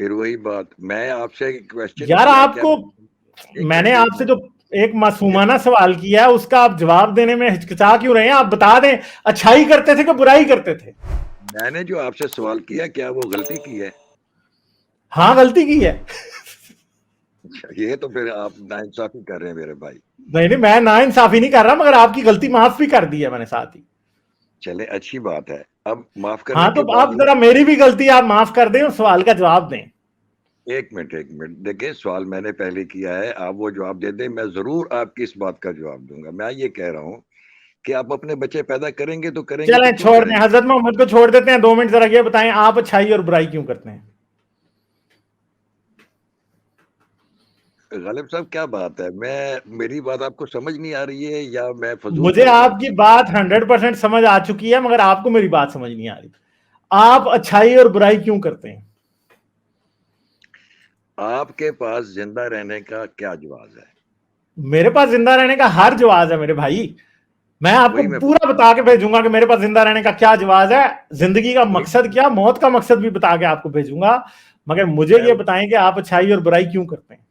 پھر وہی بات, میں آپ سے کوشچن یار آپ کو میں نے آپ سے جو ایک معصومانہ سوال کیا ہے اس کا آپ جواب دینے میں ہچکچا کیوں رہے ہیں؟ آپ بتا دیں اچھائی کرتے تھے کہ برائی کرتے تھے؟ میں نے جو آپ سے سوال کیا کیا وہ غلطی کی ہے؟ ہاں غلطی کی ہے. یہ تو پھر آپ ناانصافی کر رہے ہیں میرے بھائی. نہیں میں نا انصافی نہیں کر رہا, مگر آپ کی غلطی معاف بھی کر دی ہے میں نے ساتھ ہی. چلے اچھی بات ہے. اب معاف کرنے ہاں کے تو بعد آپ ذرا میری بھی غلطی آپ معاف کر دیں اور سوال کا جواب دیں. ایک منٹ دیکھیں, سوال میں نے پہلے کیا ہے, آپ وہ جواب دے دیں, میں ضرور آپ کی اس بات کا جواب دوں گا. میں یہ کہہ رہا ہوں کہ آپ اپنے بچے پیدا کریں گے تو کریں گے چلیں تو کیوں چھوڑ کریں دیں, گے؟ حضرت محمد کو چھوڑ دیتے ہیں. 2 منٹ ذرا یہ بتائیں آپ اچھائی اور برائی کیوں کرتے ہیں؟ غالب صاحب کیا بات ہے, میری بات آپ کو سمجھ نہیں آ رہی ہے یا میں فضول مجھے باتیں آپ کی بات 100% سمجھ آ چکی ہے, مگر آپ کو میری بات سمجھ نہیں آ رہی. آپ اچھائی اور برائی کیوں کرتے ہیں؟ آپ کے پاس زندہ رہنے کا کیا جواز ہے؟ میرے پاس زندہ رہنے کا ہر جواز ہے میرے بھائی. میں آپ کو وہی میں پورا بتا کے بھیجوں گا کہ میرے پاس زندہ رہنے کا کیا جواز ہے, زندگی کا وہی مقصد کیا, موت کا مقصد بھی بتا کے آپ کو بھیجوں گا. مگر مجھے یہ بتائیں کہ آپ اچھائی اور برائی کیوں کرتے ہیں؟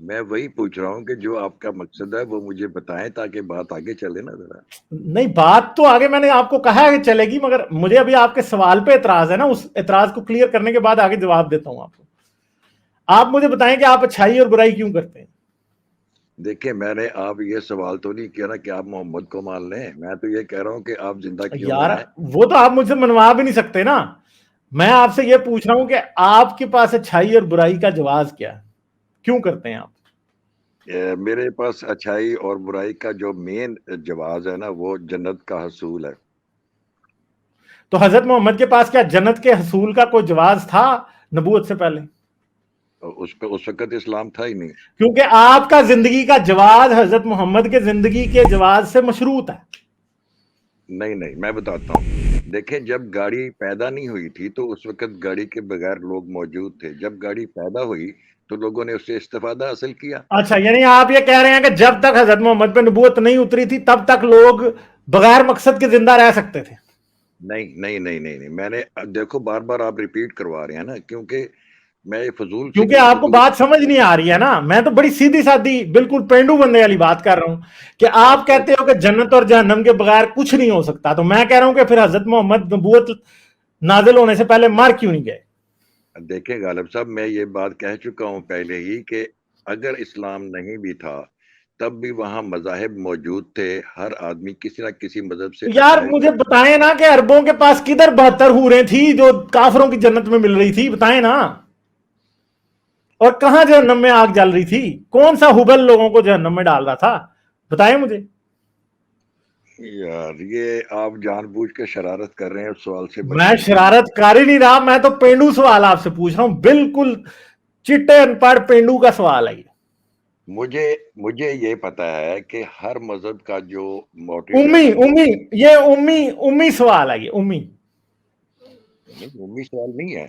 میں وہی پوچھ رہا ہوں کہ جو آپ کا مقصد ہے وہ مجھے بتائیں تاکہ بات آگے چلے نا ذرا. نہیں بات تو آگے میں نے آپ کو کہا ہے کہ چلے گی, مگر مجھے ابھی آپ کے سوال پہ اعتراض ہے نا, اس اعتراض کو کلیئر کرنے کے بعد آگے جواب دیتا ہوں آپ کو. آپ مجھے بتائیں کہ آپ اچھائی اور برائی کیوں کرتے ہیں؟ دیکھیں, میں نے آپ یہ سوال تو نہیں کیا نا کہ آپ محمد کو مان لیں. میں تو یہ کہہ رہا ہوں کہ آپ زندہ کیوں یار ہیں. وہ تو آپ مجھ سے منوا بھی نہیں سکتے نا. میں آپ سے یہ پوچھ رہا ہوں کہ آپ کے پاس اچھائی اور برائی کا جواز کیا ہے, کیوں کرتے ہیں آپ؟ میرے پاس اچھائی اور برائی کا جو مین جواز ہے نا وہ جنت کا حصول ہے. تو حضرت محمد کے پاس کیا جنت کے حصول کا کوئی جواز تھا نبوت سے پہلے؟ اس وقت اسلام تھا ہی نہیں. کیونکہ آپ کا زندگی کا جواز حضرت محمد کے زندگی کے جواز سے مشروط ہے. نہیں میں بتاتا ہوں. دیکھیں, جب گاڑی پیدا نہیں ہوئی تھی تو اس وقت گاڑی کے بغیر لوگ موجود تھے. جب گاڑی پیدا ہوئی تو لوگوں نے اس سے استفادہ حاصل کیا. اچھا, یعنی آپ یہ کہہ رہے ہیں کہ جب تک حضرت محمد پہ نبوت نہیں اتری تھی تب تک لوگ بغیر مقصد کے زندہ رہ سکتے تھے؟ نہیں, میں نے دیکھو بار بار آپ ریپیٹ کروا رہے ہیں نا, کیونکہ میں فضول کیونکہ آپ کو بات سمجھ نہیں آ رہی ہے نا. میں تو بڑی سیدھی سادھی بالکل پینڈو بندے والی بات کر رہا ہوں کہ آپ کہتے ہو کہ جنت اور جہنم کے بغیر کچھ نہیں ہو سکتا, تو میں کہہ رہا ہوں کہ پھر حضرت محمد نبوت نازل ہونے سے پہلے مر کیوں نہیں گئے؟ دیکھیں غالب صاحب, میں یہ بات کہہ چکا ہوں پہلے ہی کہ اگر اسلام نہیں بھی تھا تب بھی وہاں مذاہب موجود تھے. ہر آدمی کسی نہ کسی مذہب سے یار مجھے بتائیں نا کہ عربوں کے پاس کدھر 72 حوریں تھی جو کافروں کی جنت میں مل رہی تھی, بتائیں نا. اور کہاں جہنم میں آگ جل رہی تھی؟ کون سا حبل لوگوں کو جہنم میں ڈال رہا تھا؟ بتائیں مجھے. یار یہ آپ جان بوجھ کے شرارت کر رہے ہیں سوال سے میں بچنے کے لیے. شرارت کر ہی نہیں رہا, میں تو پینڈو سوال آپ سے پوچھ رہا ہوں, بالکل چٹے ان پڑھ پینڈو کا سوال ہے. مجھے یہ پتا ہے کہ ہر مذہب کا جو موٹیو ہے نا امی سوال ہے, یہ امی. امی سوال نہیں ہے.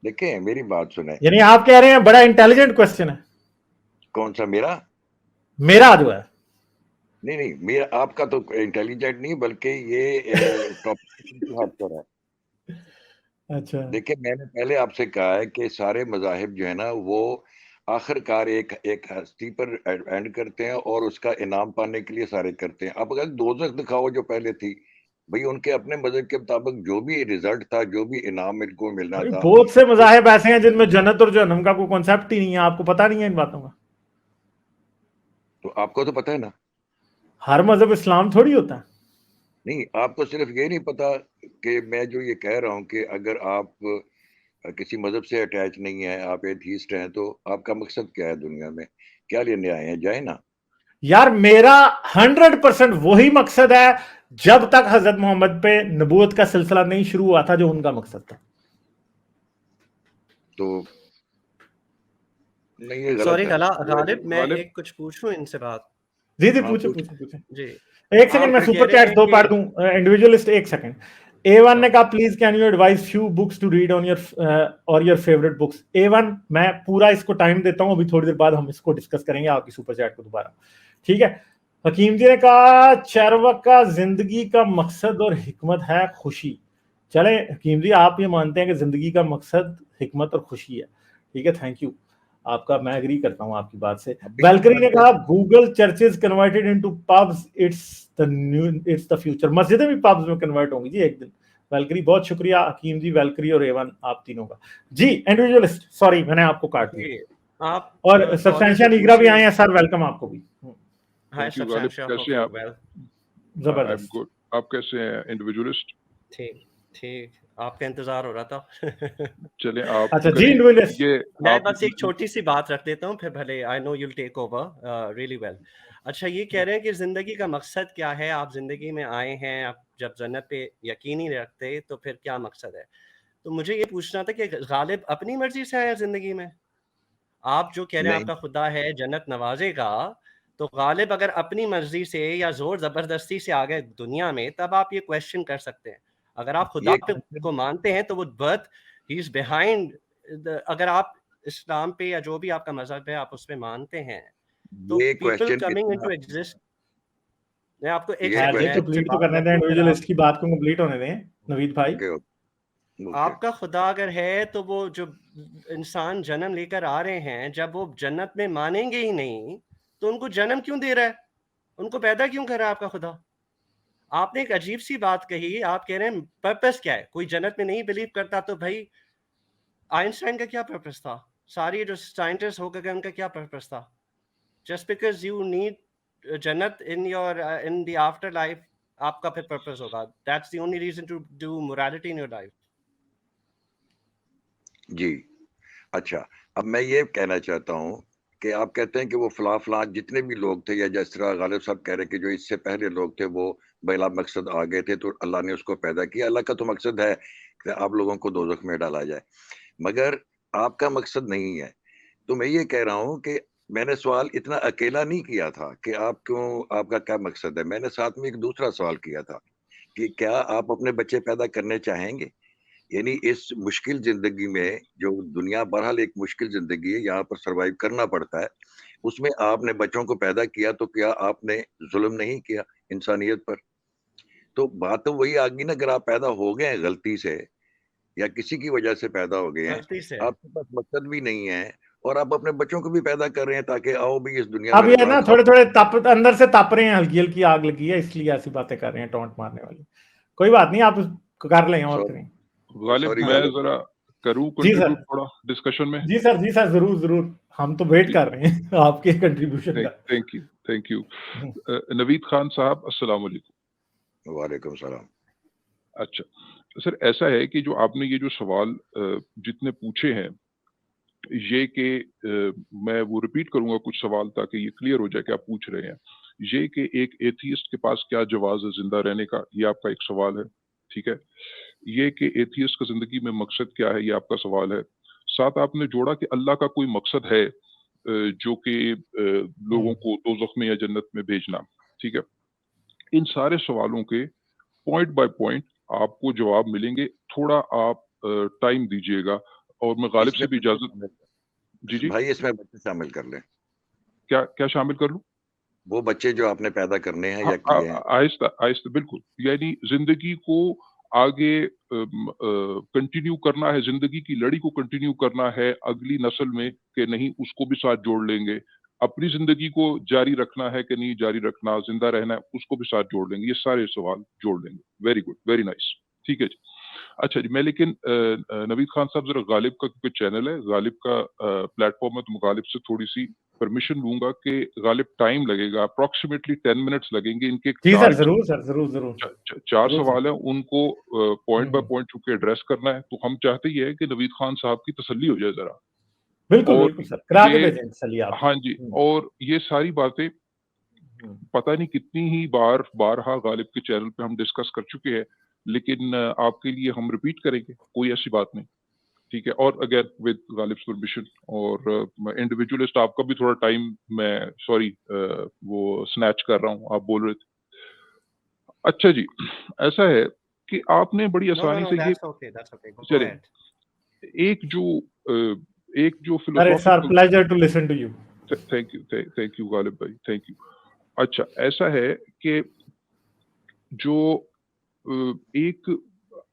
دیکھیں میری بات سنیں. یعنی آپ کہہ رہے ہیں بڑا انٹیلیجنٹ کوسچن ہے. کون سا میرا جو ہے. نہیں میرا آپ کا تو انٹیلیجنٹ نہیں بلکہ یہ ٹاپک ہٹ پر ہے. اچھا, دیکھیں, میں نے پہلے آپ سے کہا ہے کہ سارے مذاہب جو ہے نا وہ آخر کار ایک ہستی پر اینڈ کرتے ہیں اور اس کا انعام پانے کے لیے سارے کرتے ہیں. اب اگر دوزخ دکھاؤ جو پہلے تھی, بھئی ان کے اپنے مذہب کے مطابق جو بھی ریزلٹ تھا, جو بھی انعام ان کو ملنا تھا. بہت سے مذاہب ایسے ہیں جن میں جنت اور جہنم کا کوئی کنسیپٹ ہی نہیں ہے. آپ کو پتا نہیں ہے ان باتوں کا؟ تو آپ کو تو پتہ ہے نا. ہر مذہب اسلام تھوڑی ہوتا ہے. نہیں, آپ کو صرف یہ نہیں پتا کہ میں جو یہ کہہ رہا ہوں کہ اگر آپ کسی مذہب سے اٹیچ نہیں ہے, آپ ایتھیسٹ ہیں, تو آپ کا مقصد کیا ہے دنیا میں, کیا لینے آئے ہیں؟ جائیں نا. یار میرا 100% وہی مقصد ہے جب تک حضرت محمد پہ نبوت کا سلسلہ نہیں شروع ہوا تھا جو ان کا مقصد تھا. تو نہیں, یہ غلط سوری ہے. غالب, میں ایک کچھ پوچھوں ان سے بات. جی پوچھیں. جی ایک سیکنڈ میں سپر چیٹ دو پڑھ دوں. انڈیویجولسٹ, ایک سیکنڈ. A1 نے کہا please can you advise few books to read on your favourite books. A1 میں پورا اس کو ٹائم دیتا ہوں, ابھی تھوڑی دیر بعد ہم اس کو ڈسکس کریں گے آپ کی سپر چیٹ کو دوبارہ, ٹھیک ہے. حکیم جی نے کہا چروک کا زندگی کا مقصد اور حکمت ہے خوشی. چلیں حکیم جی, آپ یہ مانتے ہیں کہ زندگی کا مقصد حکمت اور خوشی ہے, ٹھیک ہے, تھینک یو آپ کا, میں ایگری کرتا ہوں آپ کی بات سے. ویلکری نے کہا Google churches converted into pubs, it's the future. مسجدیں بھی پبز میں کنورٹ ہوں گی جی ایک دن. ویلکری, بہت شکریہ حکیم جی, ویلکری اور ایون آپ تینوں کا. جی انڈیویجولسٹ, سوری میں نے آپ کو کاٹ دیا. آپ اور سبسٹینشیا نیگرا بھی آئے ہیں سر, ویلکم آپ کو بھی. ہائی سبسٹینشیا, کیسے ہیں آپ؟ زبردست. آپ کیسے ہیں انڈیویجولسٹ؟ ٹھیک ٹھیک, آپ کا انتظار ہو رہا تھا. چلیں آپ اچھا جی انڈیویجولسٹ, میں بس ایک چھوٹی سی بات رکھ دیتا ہوں, پھر بھلے I know you will take over really well. اچھا یہ کہہ رہے ہیں کہ زندگی کا مقصد کیا ہے, آپ زندگی میں آئے ہیں, آپ جب جنت پہ یقین ہی رکھتے تو پھر کیا مقصد ہے. تو مجھے یہ پوچھنا تھا کہ غالب اپنی مرضی سے آئے زندگی میں؟ آپ جو کہہ رہے ہیں آپ کا خدا ہے جنت نوازے گا, تو غالب اگر اپنی مرضی سے یا زور زبردستی سے آ گئے دنیا میں, تب آپ یہ کویشچن کر سکتے ہیں. اگر آپ خدا کو مانتے ہیں تو وہ برتھ ہی از بیہائنڈ. اگر آپ اسلام پہ یا جو بھی آپ کا مذہب ہے آپ اس پہ مانتے ہیں تو پیپل کمنگ انٹو ایگزسٹ. میں آپ کو ایک کمپلیٹ تو کرنے دیں, انڈیویجولسٹ کی بات کو کمپلیٹ ہونے دیں نوید بھائی. آپ کا خدا اگر ہے تو وہ جو انسان جنم لے کر آ رہے ہیں, جب وہ جنت میں مانیں گے ہی نہیں تو ان کو جنم کیوں دے رہا ہے, ان کو پیدا کیوں کر رہا ہے آپ کا خدا؟ آپ نے ایک عجیب سی بات کہی, آپ کہہ رہے ہیں پرپس کیا ہے, کوئی جنت میں نہیں بلیو کرتا تو بھائی آئنسٹائن کا کیا پرپس تھا, ساری جو سائنٹسٹ ہو گئے ان کا کیا پرپس تھا؟ جسٹ بیکاز یو نیڈ جنت in your in the after life, آپ کا پھر پرپس ہوگا. That's the only reason to do morality in your life. جی اچھا, اب میں یہ کہنا چاہتا ہوں کہ آپ کہتے ہیں کہ وہ فلاں جتنے بھی لوگ تھے, یا جس طرح غالب صاحب کہہ رہے کہ جو اس سے پہلے لوگ تھے وہ بلا مقصد آ گئے تھے تو اللہ نے اس کو پیدا کیا. اللہ کا تو مقصد ہے کہ آپ لوگوں کو دوزخ میں ڈالا جائے, مگر آپ کا مقصد نہیں ہے. تو میں یہ کہہ رہا ہوں کہ میں نے سوال اتنا اکیلا نہیں کیا تھا کہ آپ کا کیا مقصد ہے. میں نے ساتھ میں ایک دوسرا سوال کیا تھا کہ کیا آپ اپنے بچے پیدا کرنے چاہیں گے. یعنی اس مشکل زندگی میں, جو دنیا بہرحال ایک مشکل زندگی ہے, یہاں پر سروائیو کرنا پڑتا ہے, اس میں آپ نے بچوں کو پیدا کیا تو کیا آپ نے ظلم نہیں کیا انسانیت پر؟ تو بات تو وہی آ گئی نا, اگر آپ پیدا ہو گئے ہیں غلطی سے یا کسی کی وجہ سے پیدا ہو گئے ہیں, آپ کے پاس مقصد بھی نہیں ہے اور آپ اپنے بچوں کو بھی پیدا کر رہے ہیں تاکہ آؤ بھی اس دنیا میں. اب یہ نا تھوڑے تھوڑے اندر سے تپ رہے ہیں, ہلکی ہلکی آگ لگی ہے, اس لیے ایسی باتیں کر رہے ہیں ٹونٹ مارنے والی. کوئی بات نہیں, آپ کر لیں اور کریں. غالب میں ذرا کروں کنٹریبیوٹ تھوڑا ڈسکشن میں. جی سر ضرور ضرور, ہم تو ویٹ کر رہے ہیں آپ کے کنٹریبیوشن کا. Thank you. نوید خان صاحب السلام علیکم. وعلیکم السلام. اچھا سر, ایسا ہے کہ جو آپ نے یہ جو سوال جتنے پوچھے ہیں, یہ کہ میں وہ ریپیٹ کروں گا کچھ سوال تاکہ یہ کلیئر ہو جائے کہ آپ پوچھ رہے ہیں. یہ کہ ایک ایتھیسٹ کے پاس کیا جواز ہے زندہ رہنے کا, یہ آپ کا ایک سوال ہے, ٹھیک ہے. یہ کہ ایتھیسٹ کا زندگی میں مقصد کیا ہے, یہ آپ کا سوال ہے. ساتھ آپ نے جوڑا کہ اللہ کا کوئی مقصد ہے جو کہ لوگوں کو دوزخ میں یا جنت میں بھیجنا, ٹھیک ہے. ان سارے سوالوں کے پوائنٹ بائی پوائنٹ آپ کو جواب ملیں گے. تھوڑا آپ ٹائم دیجئے گا, اور میں غالب سے بھی اجازت. جی بھائی اس میں بچے شامل کر لیں. کیا شامل کر لوں؟ وہ بچے جو آپ نے پیدا کرنے ہیں یا کیے ہیں. آہستہ آہستہ, بالکل. یعنی زندگی کو آگے کنٹینیو کرنا ہے, زندگی کی لڑی کو کنٹینیو کرنا ہے اگلی نسل میں کہ نہیں, اس کو بھی ساتھ جوڑ لیں گے. اپنی زندگی کو جاری رکھنا ہے کہ نہیں جاری رکھنا, زندہ رہنا ہے, اس کو بھی ساتھ جوڑ لیں گے. یہ سارے سوال جوڑ لیں گے. ویری گڈ, ویری نائس, ٹھیک ہے جی. اچھا جی, میں لیکن نوید خان صاحب ذرا غالب کا کیونکہ چینل ہے, غالب کا پلیٹ فارم ہے, تو غالب سے تھوڑی سی پرمیشن لوں گا کہ غالب ٹائم لگے گا, اپروکسیمیٹلی 10 منٹس لگیں گے. ان کے ضرور 4 سوال ہیں, ان کو پوائنٹ بائی پوائنٹ چونکہ ایڈریس کرنا ہے, تو ہم چاہتے ہی ہے کہ نوید خان صاحب کی تسلی ہو جائے ذرا. بالکل سر, کرا کے بھیجیں تسلی آپ. ہاں جی, اور یہ ساری باتیں پتہ نہیں کتنی ہی بارہا غالب کے چینل پہ ہم ڈسکس کر چکے ہیں, لیکن آپ کے لیے ہم ریپیٹ کریں گے, کوئی ایسی بات نہیں, ٹھیک ہے. اور اگر ود غالب پرمیشن, اور انڈیویجولسٹ آپ کا بھی تھوڑا ٹائم میں سوری وہ سنیچ کر رہا ہوں, آپ بول رہے تھے. اچھا جی, ایسا ہے کہ آپ نے بڑی آسانی سے یہ چلیں ایک جو فلسفی. تھینک یو غالب بھائی, تھینک یو. اچھا ایسا ہے کہ جو ایک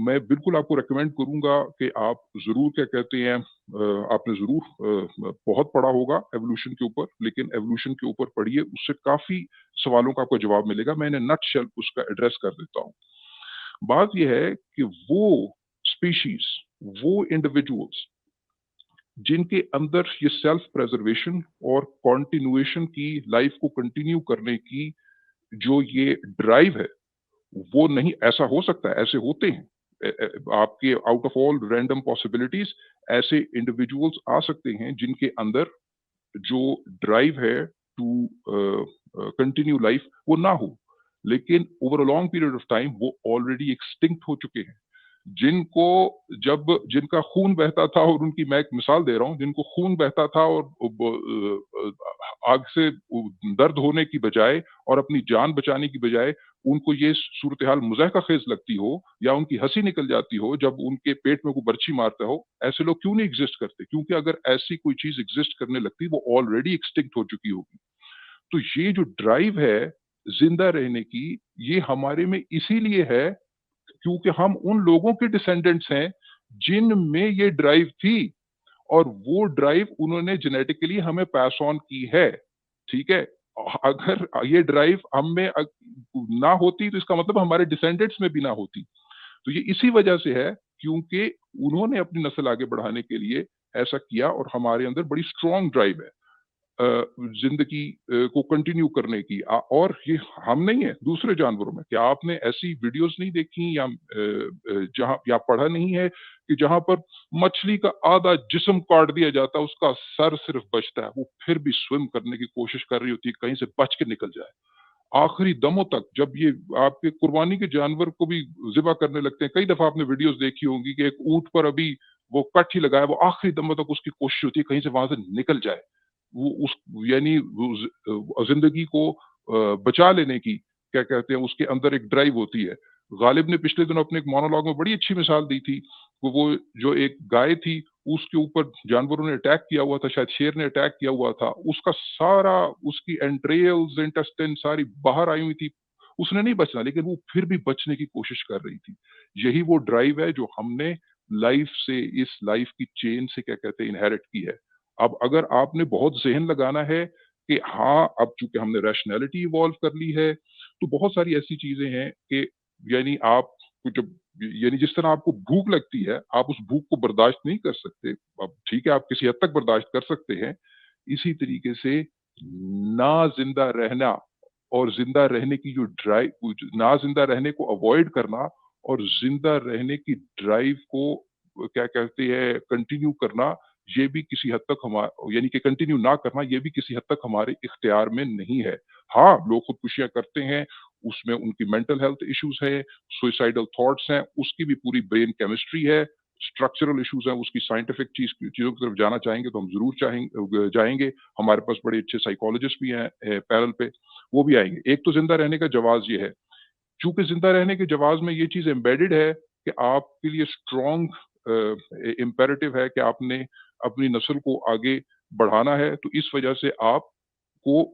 میں بالکل آپ کو ریکمینڈ کروں گا کہ آپ ضرور کیا کہتے ہیں آپ نے ضرور بہت پڑھا ہوگا ایوولوشن کے اوپر، لیکن ایوولوشن کے اوپر پڑھیے، اس سے کافی سوالوں کا آپ کو جواب ملے گا. میں نے نٹ شیل اس کا ایڈریس کر دیتا ہوں. بات یہ ہے کہ وہ اسپیشیز، وہ انڈیویجولس جن کے اندر یہ سیلف پریزرویشن اور کانٹینویشن کی، لائف کو کنٹینیو کرنے کی جو یہ ڈرائیو ہے، وہ نہیں. ایسا ہو سکتا ہے، ایسے ہوتے ہیں آپ کے out of all random possibilities ایسے انڈیویجولس آ سکتے ہیں جن کے اندر جو ڈرائیو ہے ٹو کنٹینیو لائف وہ نہ ہو، لیکن over a long period of time وہ آلریڈی ایکسٹنکٹ ہو چکے ہیں. جن کا خون بہتا تھا، اور ان کی میں ایک مثال دے رہا ہوں، جن کو خون بہتا تھا اور آگ سے درد ہونے کی بجائے اور اپنی جان بچانے کی بجائے ان کو یہ صورتحال مضحکہ خیز لگتی ہو یا ان کی ہنسی نکل جاتی ہو جب ان کے پیٹ میں کوئی برچھی مارتا ہو، ایسے لوگ کیوں نہیں ایگزسٹ کرتے؟ کیونکہ اگر ایسی کوئی چیز ایگزسٹ کرنے لگتی وہ آلریڈی ایکسٹنکٹ ہو چکی ہوگی. تو یہ جو ڈرائیو ہے زندہ رہنے کی، یہ ہمارے میں اسی لیے ہے کیونکہ ہم ان لوگوں کے ڈسینڈنٹس ہیں جن میں یہ ڈرائیو تھی، اور وہ ڈرائیو انہوں نے جینیٹیکلی ہمیں پاس آن کی ہے. ٹھیک ہے، اگر یہ ڈرائیو ہم میں نہ ہوتی تو اس کا مطلب ہمارے ڈسینڈنٹس میں بھی نہ ہوتی. تو یہ اسی وجہ سے ہے کیونکہ انہوں نے اپنی نسل آگے بڑھانے کے لیے ایسا کیا، اور ہمارے اندر بڑی اسٹرانگ ڈرائیو ہے زندگی کو کنٹینیو کرنے کی. اور یہ ہم نہیں ہے، دوسرے جانوروں میں. کیا آپ نے ایسی ویڈیوز نہیں دیکھی یا جہاں یا پڑھا نہیں ہے کہ جہاں پر مچھلی کا آدھا جسم کاٹ دیا جاتا، اس کا سر صرف بچتا ہے، وہ پھر بھی سوئم کرنے کی کوشش کر رہی ہوتی ہے کہیں سے بچ کے نکل جائے آخری دموں تک. جب یہ آپ کے قربانی کے جانور کو بھی ذبح کرنے لگتے ہیں، کئی دفعہ آپ نے ویڈیوز دیکھی ہوں گی کہ ایک اونٹ پر ابھی وہ کٹ ہی لگایا، وہ آخری دموں تک اس کی کوشش ہوتی ہے کہیں سے وہاں سے نکل جائے. وہ اس یعنی زندگی کو بچا لینے کی کیا کہتے ہیں اس کے اندر ایک ڈرائیو ہوتی ہے. غالب نے پچھلے دنوں اپنے ایک مونولوگ میں بڑی اچھی مثال دی تھی. وہ جو ایک گائے تھی، اس کے اوپر جانوروں نے اٹیک کیا ہوا تھا، شاید شیر نے اٹیک کیا ہوا تھا، اس کا سارا اس کی انٹریلز انٹسٹن ساری باہر آئی ہوئی تھی. اس نے نہیں بچنا، لیکن وہ پھر بھی بچنے کی کوشش کر رہی تھی. یہی وہ ڈرائیو ہے جو ہم نے لائف سے، اس لائف کی چین سے کیا کہتے ہیں انہیرٹ کی ہے. اب اگر آپ نے بہت ذہن لگانا ہے کہ ہاں اب چونکہ ہم نے ریشنلٹی ایوالو کر لی ہے، تو بہت ساری ایسی چیزیں ہیں کہ یعنی آپ جب یعنی جس طرح آپ کو بھوک لگتی ہے، آپ اس بھوک کو برداشت نہیں کر سکتے. اب ٹھیک ہے، آپ کسی حد تک برداشت کر سکتے ہیں. اسی طریقے سے نہ زندہ رہنا اور زندہ رہنے کی جو ڈرائیو، نہ زندہ رہنے کو اوائڈ کرنا اور زندہ رہنے کی ڈرائیو کو کیا کہتے ہیں کنٹینیو کرنا، یہ بھی کسی حد تک یعنی کہ کنٹینیو نہ کرنا، یہ بھی کسی حد تک ہمارے اختیار میں نہیں ہے. ہاں، لوگ خودکشیاں کرتے ہیں، اس میں ان کی مینٹل ہیلتھ ایشوز ہیں، سوئسائڈل تھاٹس ہیں، اس کی بھی پوری برین کیمسٹری ہے، اسٹرکچرل ایشوز ہیں، اس کی سائنٹیفک چیزوں کی طرف جانا چاہیں گے تو ہم ضرور جائیں گے. ہمارے پاس بڑے اچھے سائیکالوجسٹ بھی ہیں پیرل پہ، وہ بھی آئیں گے. ایک تو زندہ رہنے کا جواز یہ ہے، چونکہ زندہ رہنے کے جواز میں یہ چیز ایمبیڈڈ ہے کہ آپ کے لیے اسٹرانگ امپیریٹو ہے کہ آپ نے اپنی نسل کو آگے بڑھانا ہے. تو اس وجہ سے آپ کو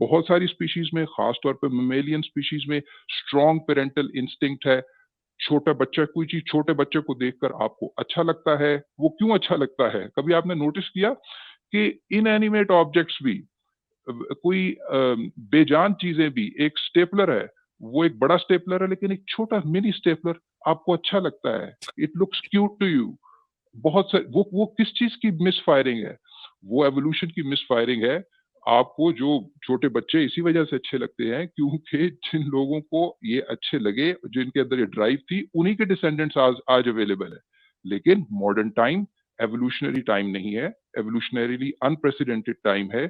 بہت ساری اسپیشیز میں، خاص طور پہ میمالین اسپیشیز میں اسٹرانگ پیرنٹل انسٹنکٹ ہے. چھوٹا بچہ، کوئی چیز چھوٹے بچے کو دیکھ کر آپ کو اچھا لگتا ہے. وہ کیوں اچھا لگتا ہے؟ کبھی آپ نے نوٹس کیا کہ ان اینیمیٹ آبجیکٹس بھی، کوئی بے جان چیزیں بھی، ایک سٹیپلر ہے، وہ ایک بڑا سٹیپلر ہے لیکن ایک چھوٹا منی سٹیپلر آپ کو اچھا لگتا ہے. It looks cute to you. بہت سے وہ کس چیز کی مس فائرنگ ہے؟ وہ ایوولوشن کی مس فائرنگ ہے. آپ کو جو چھوٹے بچے اسی وجہ سے اچھے لگتے ہیں کیونکہ جن لوگوں کو یہ اچھے لگے، جن کے اندر یہ ڈرائیو تھی، انہی کے ڈسینڈنٹس آج اویلیبل ہے. لیکن ماڈرن ٹائم ایوولوشنری ٹائم نہیں ہے، ایوولوشنریلی انپریسیڈنٹڈ ٹائم ہے،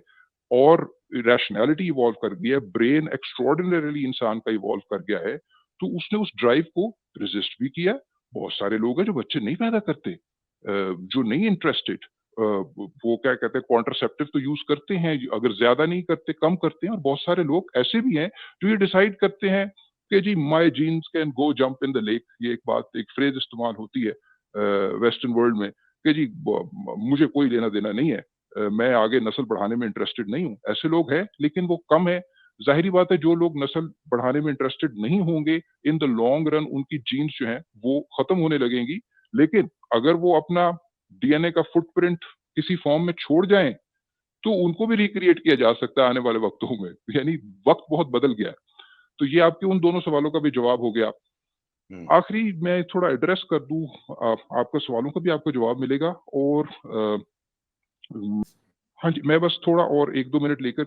اور ریشنلٹی ایوالو کر گیا ہے، برین ایکسٹراڈنریلی انسان کا ایوالو کر گیا ہے. تو اس نے اس ڈرائیو کو ریزسٹ بھی کیا. بہت سارے لوگ ہیں جو بچے نہیں پیدا کرتے، جو نہیں انٹرسٹڈ، وہ کیا کہتے ہیں کانٹرسیپٹیو تو یوز کرتے ہیں، اگر زیادہ نہیں کرتے کم کرتے ہیں. اور بہت سارے لوگ ایسے بھی ہیں جو یہ ڈیسائیڈ کرتے ہیں کہ جی my genes can go jump in the lake. یہ ایک بات، ایک فریز استعمال ہوتی ہے ویسٹرن ورلڈ میں کہ جی مجھے کوئی لینا دینا نہیں ہے، میں آگے نسل بڑھانے میں انٹرسٹڈ نہیں ہوں. ایسے لوگ ہیں لیکن وہ کم ہیں. ظاہری بات ہے جو لوگ نسل بڑھانے میں انٹرسٹڈ نہیں ہوں گے ان دا لانگ رن ان کی جینز جو ہیں وہ ختم ہونے لگیں گی، لیکن اگر وہ اپنا ڈی این اے کا فٹ پرنٹ کسی فارم میں چھوڑ جائیں تو ان کو بھی ریکریٹ کیا جا سکتا ہے آنے والے وقتوں میں، یعنی وقت بہت بدل گیا ہے۔ تو یہ آپ کے ان دونوں سوالوں کا بھی جواب ہو گیا۔ آخری میں تھوڑا ایڈریس کر دوں آپ کا سوالوں کا بھی آپ کو جواب ملے گا، اور ہاں جی میں بس تھوڑا اور 1-2 منٹ لے کر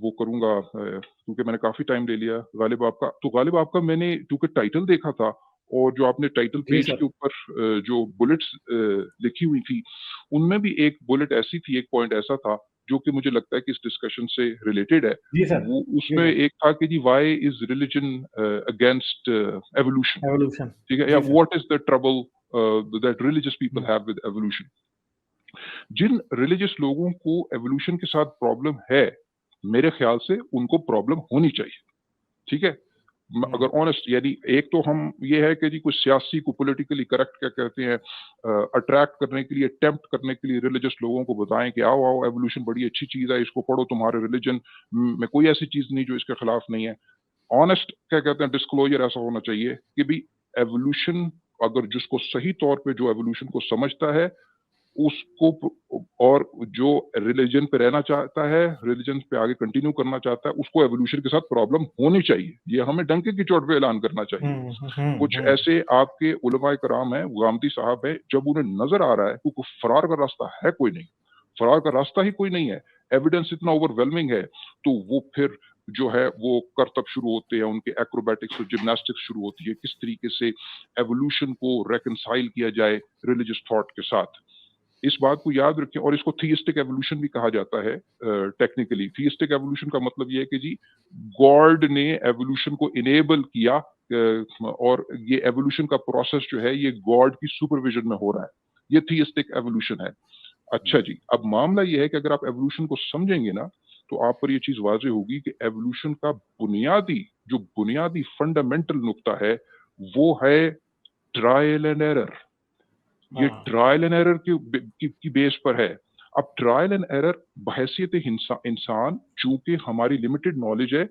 وہ کروں گا کیونکہ میں نے کافی ٹائم لے لیا غالب آپ کا۔ تو غالب آپ کا میں نے کیونکہ ٹائٹل دیکھا تھا اور جو آپ نے ٹائٹل پیج کے اوپر جو بلٹس لکھی ہوئی تھی ان میں بھی ایک بلٹ ایسی تھی، ایک پوائنٹ ایسا تھا جو کہ مجھے لگتا ہے کہ اس ڈسکشن سے ریلیٹڈ ہے۔ وہ اس میں ایک تھا کہ جی why is religion against evolution, ٹھیک ہے، یا what is the trouble that religious people have with evolution. جن ریلیجس لوگوں کو ایوولوشن کے ساتھ پرابلم ہے میرے خیال سے ان کو پرابلم ہونی چاہیے، ٹھیک ہے، اگر آنےسٹ، یعنی ایک تو ہم یہ ہے کہ جی کوئی سیاسی کو پولیٹیکلی کریکٹ کیا کہتے ہیں اٹریکٹ کرنے کے لیے، اٹیمپٹ کرنے کے لیے ریلیجس لوگوں کو بتائیں کہ آؤ آؤ ایوولوشن بڑی اچھی چیز ہے، اس کو پڑھو، تمہارے ریلیجن میں کوئی ایسی چیز نہیں جو اس کے خلاف نہیں ہے۔ آنےسٹ کیا کہتے ہیں ڈسکلوجر ایسا ہونا چاہیے کہ بھی ایوولوشن اگر جس کو صحیح طور پہ جو ایوولوشن کو سمجھتا ہے اس کو، اور جو ریلیجن پہ رہنا چاہتا ہے، ریلیجن پہ آگے کنٹینیو کرنا چاہتا ہے، اس کو ایوولوشن کے ساتھ پرابلم ہونی چاہیے۔ یہ ہمیں ڈنکے کی چوٹ پہ اعلان کرنا چاہیے۔ کچھ ایسے آپ کے علماء کرام ہیں، غامدی صاحب ہیں، جب انہیں نظر آ رہا ہے کیونکہ فرار کا راستہ ہے کوئی نہیں، فرار کا راستہ ہی کوئی نہیں ہے، ایویڈنس اتنا اوور ویلمنگ ہے، تو وہ پھر جو ہے وہ کرتب شروع ہوتے ہیں، ان کے ایکروبیٹکس اور جمناسٹکس شروع ہوتی ہے، کس طریقے سے ایوولوشن کو ریکنسائل کیا جائے ریلیجس تھاٹ کے ساتھ۔ اس بات کو یاد رکھیں، اور اس کو تھیسٹک ایوولوشن بھی کہا جاتا ہے ٹیکنیکلی۔ تھیسٹک ایوولوشن کا مطلب یہ ہے کہ جی گاڈ نے ایوولوشن کو انیبل کیا، اور یہ ایوولوشن کا پروسیس جو ہے یہ گاڈ کی سپرویژن میں ہو رہا ہے، یہ تھیسٹک ایوولوشن ہے۔ اچھا جی، اب معاملہ یہ ہے کہ اگر آپ ایوولوشن کو سمجھیں گے نا تو آپ پر یہ چیز واضح ہوگی کہ ایوولوشن کا بنیادی فنڈامنٹل نقطہ ہے وہ ہے ٹرائل اینڈ ایرر۔ یہ ٹرائل اینڈ ایرر کی بیس پر ہے۔ اب ٹرائل اینڈ ایرر بحیثیت انسان چونکہ ہماری لمیٹڈ نالج ہے،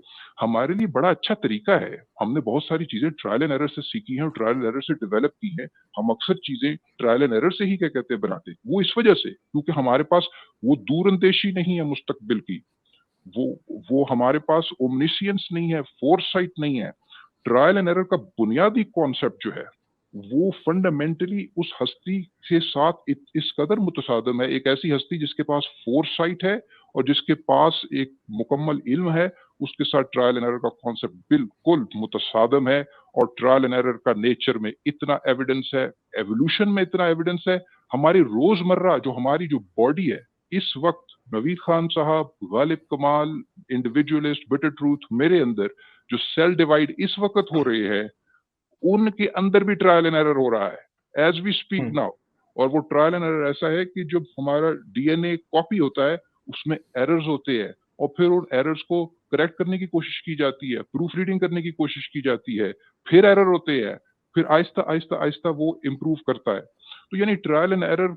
ہمارے لیے بڑا اچھا طریقہ ہے۔ ہم نے بہت ساری چیزیں ٹرائل اینڈ ایرر سے سیکھی ہیں اور ٹرائل اینڈ ایرر سے ڈیولپ کی ہیں۔ ہم اکثر چیزیں ٹرائل اینڈ ایرر سے ہی کیا کہتے ہیں بناتے ہیں، وہ اس وجہ سے کیونکہ ہمارے پاس وہ دور اندیشی نہیں ہے مستقبل کی، وہ ہمارے پاس اومنیسینس نہیں ہے، فور سائٹ نہیں ہے۔ ٹرائل اینڈ ایرر کا بنیادی کانسیپٹ جو ہے وہ فنڈامنٹلی اس ہستی کے ساتھ اس قدر متصادم ہے، ایک ایسی ہستی جس کے پاس فور سائٹ ہے اور جس کے پاس ایک مکمل علم ہے، اس کے ساتھ ٹرائل اینڈ ایرر کا کانسیپٹ بالکل متصادم ہے۔ اور ٹرائل اینڈ ایرر کا نیچر میں اتنا ایویڈنس ہے، ایوولوشن میں اتنا ایویڈنس ہے، ہماری روزمرہ جو ہماری جو باڈی ہے اس وقت، نوید خان صاحب، غالب کمال، انڈیویجولسٹ، بٹر ٹروتھ، میرے اندر جو سیل ڈیوائڈ اس وقت ہو رہے ہیں ان کے اندر بھی ٹرائل اینڈ ایرر ہو رہا ہے ایز وی اسپیک ناؤ۔ اور وہ ٹرائل اینڈ ایرر ایسا ہے کہ جب ہمارا ڈی این اے کاپی ہوتا ہے اس میں ایررز ہوتے ہیں، اور پھر ان ایررز کو کریکٹ کرنے کی کوشش کی جاتی ہے، پروف ریڈنگ کرنے کی کوشش کی جاتی ہے، پھر ایرر ہوتے ہیں، پھر آہستہ آہستہ آہستہ وہ امپروو کرتا ہے۔ تو یعنی ٹرائل اینڈ ایرر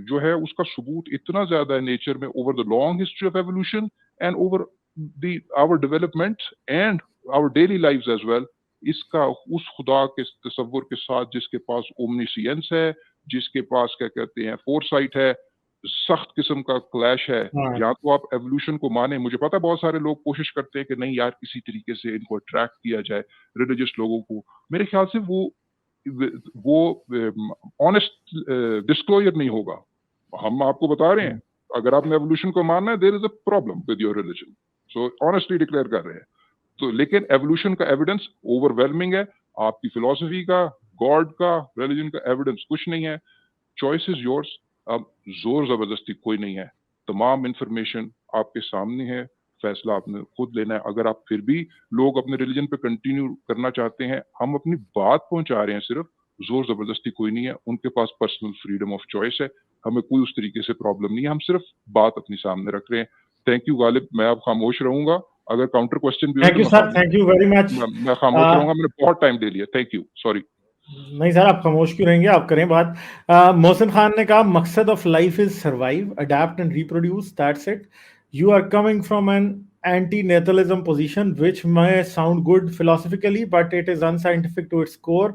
جو ہے اس کا ثبوت اتنا زیادہ ہے نیچر میں، over the long history of evolution and over our development and our daily lives as well. اس کا اس خدا کے تصور کے ساتھ جس کے پاس اومنیسینس ہے، جس کے پاس کیا کہتے ہیں فور سائٹ ہے، سخت قسم کا کلیش ہے۔ یا تو آپ ایوولوشن کو مانیں، مجھے پتا بہت سارے لوگ کوشش کرتے ہیں کہ نہیں یار کسی طریقے سے ان کو اٹریکٹ کیا جائے ریلیجس لوگوں کو، میرے خیال سے وہ آنےسٹ ڈسکلوجر نہیں ہوگا۔ ہم آپ کو بتا رہے ہیں اگر آپ نے ایوولوشن کو ماننا ہے، there is a problem with your religion, so honestly declare کر رہے ہیں۔ تو لیکن ایوولوشن کا ایویڈنس اوور ویلمنگ ہے، آپ کی فلسفی کا، گاڈ کا، ریلیجن کا ایویڈنس کچھ نہیں ہے۔ چوائس از یورس، اب زور زبردستی کوئی نہیں ہے، تمام انفارمیشن آپ کے سامنے ہے، فیصلہ آپ نے خود لینا ہے۔ اگر آپ پھر بھی لوگ اپنے ریلیجن پہ کنٹینیو کرنا چاہتے ہیں، ہم اپنی بات پہنچا رہے ہیں، صرف زور زبردستی کوئی نہیں ہے، ان کے پاس پرسنل فریڈم آف چوائس ہے، ہمیں کوئی اس طریقے سے پرابلم نہیں ہے، ہم صرف بات اپنی سامنے رکھ رہے ہیں۔ تھینک یو غالب، میں اب خاموش رہوں گا، اگر کاؤنٹر کوسچن بھی thank you sir, thank you very much. میں خاموش رہوں گا، میں نے بہت ٹائم لے لیا، تھینک یو، سوری۔ نہیں سر آپ خاموش کیوں رہیں گے، آپ کریں بات۔ محسن خان نے کہا مقصد of life is survive, adapt and reproduce, that's it. You are coming from an anti-natalism position which may sound good philosophically but it is unscientific to its core.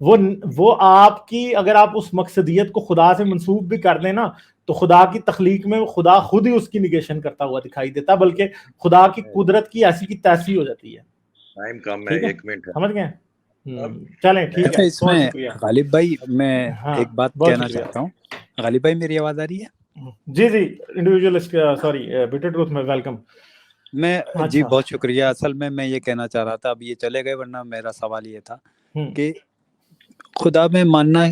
وہ آپ کی اگر آپ اس مقصدیت کو خدا سے منسوب بھی کر دیں نا تو خدا کی تخلیق میں خدا خود ہی اس کی نگیشن کرتا ہوا دکھائی دیتا، بلکہ خدا کی قدرت کی ایسی کی تیسی ہو جاتی ہے. ٹائم کم ہے، 1 منٹ ہے. سمجھ گئے؟ چلیں ٹھیک اچھا ہے. اس میں شکریہ غالب بھائی میں ہاں ایک بات بہت کہنا شکریہ. چاہتا ہوں. غالب بھائی میری آواز آ رہی ہے؟ جی جی انڈیویجولسٹ سوری بیٹر ٹروتھ میں ویلکم. میں جی اچھا بہت شکریہ. اصل میں یہ کہنا چاہ رہا تھا، اب یہ چلے گئے ورنہ میرا سوال یہ تھا کہ خدا میں ماننا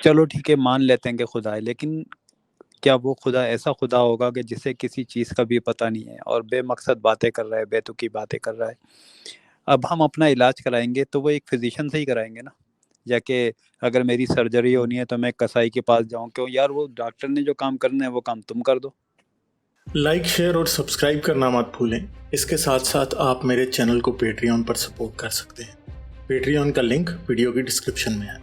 چلو ٹھیک ہے مان لیتے ہیں کہ خدا ہے، لیکن کیا وہ خدا ایسا خدا ہوگا کہ جسے کسی چیز کا بھی پتہ نہیں ہے اور بے مقصد باتیں کر رہا ہے، بے تکی باتیں کر رہا ہے؟ اب ہم اپنا علاج کرائیں گے تو وہ ایک فزیشین سے ہی کرائیں گے نا، یا کہ اگر میری سرجری ہونی ہے تو میں کسائی کے پاس جاؤں کہ یار وہ ڈاکٹر نے جو کام کرنا ہے وہ کام تم کر دو. لائک، شیئر اور سبسکرائب کرنا مت بھولیں. اس کے ساتھ ساتھ آپ میرے چینل کو پیٹریون پر سپورٹ کر سکتے ہیں. پیٹریون کا لنک ویڈیو کی ڈسکرپشن میں ہے.